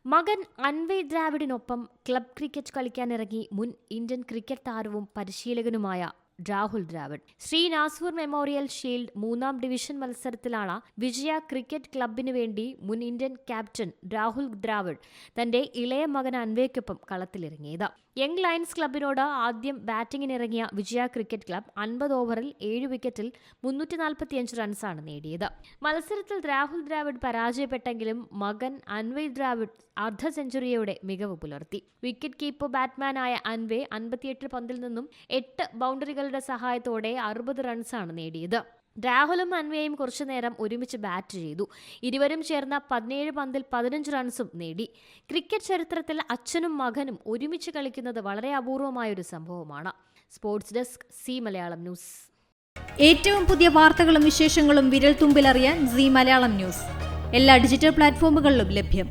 മകൻ അൻവയ് ദ്രാവിഡിനൊപ്പം club cricket കളിക്കാനിറങ്ങി മുൻ Indian cricket താരവും പരിശീലകനുമായ രാഹുൽ ദ്രാവിഡ്. ശ്രീ നാസൂർ മെമ്മോറിയൽ ഷീൽഡ് 3ാം ഡിവിഷൻ മത്സരത്തിലാണ് വിജയ ക്രിക്കറ്റ് ക്ലബിന് വേണ്ടി മുൻ ഇന്ത്യൻ ക്യാപ്റ്റൻ രാഹുൽ ദ്രാവിഡ് തന്റെ ഇളയ മകൻ അൻവയ്ക്കൊപ്പം കളത്തിലിറങ്ങിയത്. യങ് ലയൺസ് ക്ലബിനോട് ആദ്യം ബാറ്റിംഗിനിറങ്ങിയ വിജയ ക്രിക്കറ്റ് ക്ലബ് 50 ഓവറിൽ 7 വിക്കറ്റിൽ 345 റൺസാണ് നേടിയത്. മത്സരത്തിൽ രാഹുൽ ദ്രാവിഡ് പരാജയപ്പെട്ടെങ്കിലും മകൻ അൻവയ് ദ്രാവിഡ് അർദ്ധ സെഞ്ചുറിയോടെ മികവ് പുലർത്തി. വിക്കറ്റ് കീപ്പർ ബാറ്റ്സ്മാനായ അൻവയ് 58 പന്തിൽ നിന്നും 8 ബൗണ്ടറികളുടെ സഹായത്തോടെ 60 റൺസാണ് നേടിയത്. രാഹുലും അൻവയും കുറച്ചുനേരം ഒരുമിച്ച് ബാറ്റ് ചെയ്തു. ഇരുവരും ചേർന്ന 17 പന്തിൽ 15 റൺസും നേടി. ക്രിക്കറ്റ് ചരിത്രത്തിൽ അച്ഛനും മകനും ഒരുമിച്ച് കളിക്കുന്നത് വളരെ അപൂർവമായൊരു സംഭവമാണ്. Sports desk C Malayalam news. ഏറ്റവും പുതിയ വാർത്തകളും വിശേഷങ്ങളും വിരൽ തുമ്പിലറിയാൻ സി മലയാളം ന്യൂസ് എല്ലാ ഡിജിറ്റൽ പ്ലാറ്റ്ഫോമുകളിലും ലഭ്യം.